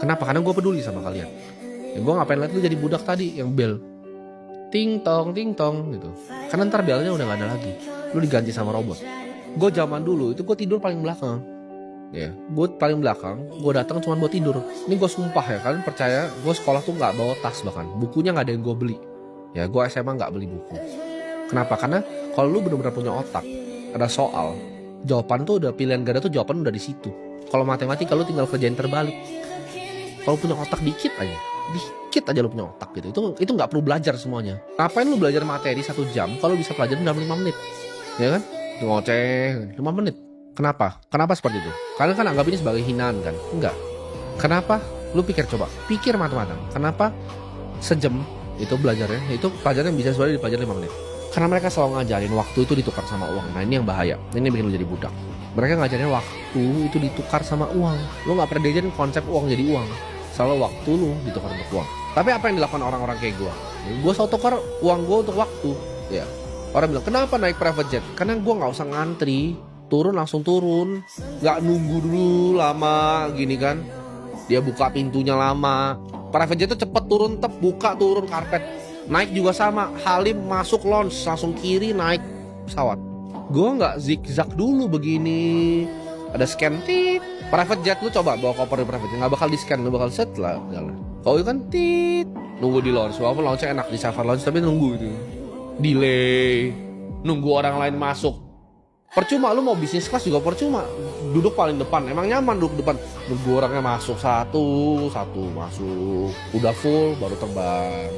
Kenapa? Karena gue peduli sama kalian. Ya, gue ngapain liat lu jadi budak tadi yang bel ting tong gitu. Karena ntar belnya udah gak ada lagi. Lu diganti sama robot. Gue zaman dulu itu gue tidur paling belakang. Ya, gue paling belakang. Gue datang cuma buat tidur. Ini gue sumpah ya, kalian percaya? Gue sekolah tuh nggak bawa tas bahkan. Bukunya nggak ada yang gue beli. Ya, gue SMA nggak beli buku. Kenapa? Karena kalau lu benar-benar punya otak, ada soal, jawaban tuh udah pilihan ganda tuh jawaban udah di situ. Kalau matematika lu tinggal kerjain terbalik. Kalau punya otak dikit aja lu punya otak gitu. Itu nggak perlu belajar semuanya. Ngapain lu belajar materi 1 jam kalau bisa pelajarin dalam 5 menit? Ya kan? Ngoceh 5 menit. Kenapa? Kenapa seperti itu? Kalian kan anggap ini sebagai hinaan kan? Enggak. Kenapa? Lu pikir coba. Pikir matang-matang. Kenapa sejam itu belajarnya? Itu pelajaran yang bisa sebenarnya dipelajari 5 menit. Karena mereka selalu ngajarin waktu itu ditukar sama uang. Nah ini yang bahaya. Ini yang bikin lu jadi budak. Mereka ngajarin waktu itu ditukar sama uang. Lu gak pernah diajarin konsep uang jadi uang. Selalu waktu lu ditukar untuk uang. Tapi apa yang dilakukan orang-orang kayak gue? Gue selalu tukar uang gue untuk waktu. Ya. Orang bilang, kenapa naik private jet? Karena gue gak usah ngantri. Turun langsung turun. Gak nunggu dulu lama gini kan. Dia buka pintunya lama. Private jet itu cepet turun, buka turun karpet. Naik juga sama. Halim masuk lounge, langsung kiri naik pesawat. Gue gak zigzag dulu begini. Ada scan tit. Private jet lu coba bawa koper di private jet, gak bakal di scan, lu bakal set lah jalan. Kalau itu kan tit, nunggu di lounge. Walaupun lounge enak di Safari Lounge, tapi nunggu itu. Delay, nunggu orang lain masuk. Percuma, lu mau bisnis kelas juga percuma. Duduk paling depan, emang nyaman duduk depan. Nunggu orangnya masuk satu masuk. Udah full baru terbang.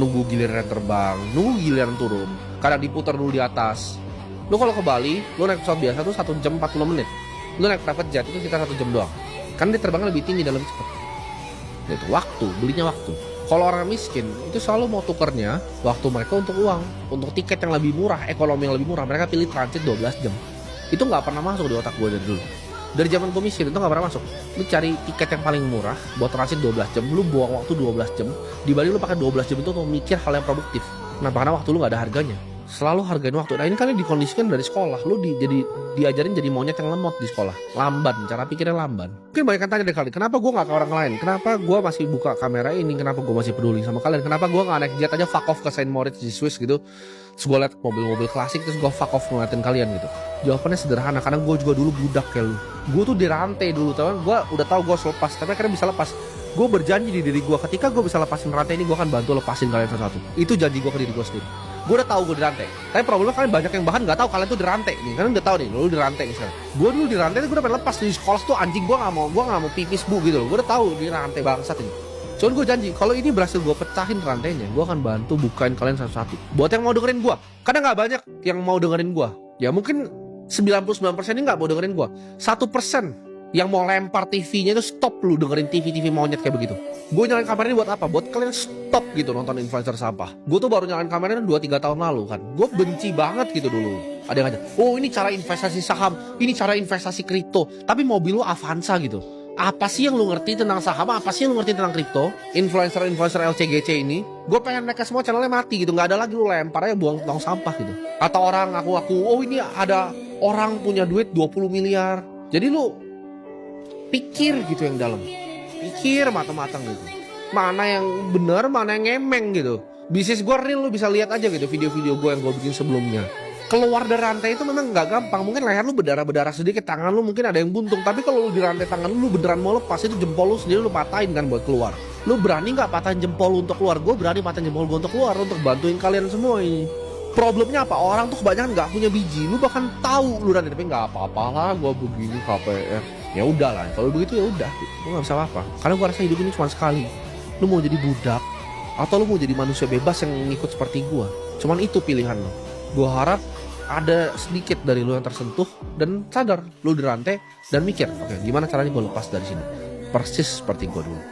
Nunggu giliran terbang, nunggu giliran turun. Kadang diputar dulu di atas. Lu kalau ke Bali, lu naik pesawat biasa tuh 1 jam 40 menit. Lu naik private jet itu sekitar 1 jam doang. Karena dia terbangnya lebih tinggi dan lebih cepat. Itu waktu, belinya waktu. Kalau orang miskin itu selalu mau tukernya waktu mereka untuk uang, untuk tiket yang lebih murah, ekonomi yang lebih murah. Mereka pilih transit 12 jam. Itu nggak pernah masuk di otak gue dari dulu. Dari zaman gue miskin itu nggak pernah masuk. Lu cari tiket yang paling murah buat transit 12 jam, lu buang waktu 12 jam. Di Bali lu pakai 12 jam itu untuk mikir hal yang produktif. Kenapa? Karena waktu lu nggak ada harganya. Selalu hargain waktu. Nah ini kan dikondisikan dari sekolah. Lu diajarin jadi monyet yang lemot di sekolah. Lamban, cara pikirnya lamban. Mungkin banyak yang tanya dari kalian, kenapa gue gak ke orang lain? Kenapa gue masih buka kamera ini? Kenapa gue masih peduli sama kalian? Kenapa gue gak naik jet aja fuck off ke Saint Moritz di Swiss gitu? Terus gue liat mobil-mobil klasik, terus gue fuck off ngeliatin kalian gitu. Jawabannya sederhana, karena gue juga dulu budak kayak lu. Gue tuh dirantai dulu, teman. Gue udah tahu gue harus lepas, tapi akhirnya bisa lepas. Gue berjanji di diri gue, ketika gue bisa lepasin rantai ini, gue akan bantu lepasin kalian satu-satu. Itu janji gue ke diri gue sendiri. Gue udah tahu gue dirantai. Tapi problemnya kalian banyak yang bahkan nggak tahu kalian tuh dirantai nih. Kalian udah tahu nih, lu dirantai misalnya. Gue dulu dirantai, gue udah pengen lepas di sekolah tuh anjing. Gue nggak mau pipis bu gitu loh. Gue udah tahu dirantai bangsat ini. Cuman gue janji, kalau ini berhasil gue pecahin rantainya, gue akan bantu bukain kalian satu-satu. Buat yang mau dengerin gue, karena nggak banyak yang mau dengerin gue. Ya mungkin 99% ini nggak mau dengerin gue. 1% yang mau lempar TV-nya itu stop lu dengerin TV monyet kayak begitu. Gue nyalain kamera ini buat apa? Buat kalian stop gitu nonton influencer sampah. Gue tuh baru nyalain kamera 2-3 tahun lalu kan. Gue benci banget gitu dulu. Ada yang aja, oh ini cara investasi saham, ini cara investasi kripto. Tapi mobil lu Avanza gitu. Apa sih yang lu ngerti tentang saham? Apa sih yang lu ngerti tentang kripto? Influencer LCGC ini, gue pengen mereka semua channelnya mati gitu. Gak ada lagi lu lempar aja buang tong sampah gitu. Atau orang aku, oh ini ada orang punya duit 20 miliar. Jadi lu pikir gitu yang dalam. Pikir matang-matang gitu. Mana yang benar, mana yang ngemeng gitu. Bisnis gue real, lu bisa lihat aja gitu video-video gue yang gue bikin sebelumnya. Keluar dari rantai itu memang gak gampang. Mungkin leher lu berdarah-berdarah sedikit, tangan lu mungkin ada yang buntung. Tapi kalau lu di rantai tangan lu beneran mau lepas, itu jempol lu sendiri lu patahin kan buat keluar. Lu berani gak patahin jempol lu untuk keluar? Gue berani patahin jempol gue untuk keluar, untuk bantuin kalian semua ini. Problemnya apa? Orang tuh kebanyakan gak punya biji. Lu bahkan tahu lu rantai, tapi gak apa-apa lah gue begini KPR. Ya udah lah, kalau begitu ya udah, gue gak bisa apa-apa. Karena gue rasa hidup ini cuma sekali. Lu mau jadi budak atau lu mau jadi manusia bebas yang ngikut seperti gue, cuman itu pilihan lo. Gue harap ada sedikit dari lu yang tersentuh dan sadar lu dirantai dan mikir, oke, gimana caranya gue lepas dari sini. Persis seperti gue dulu.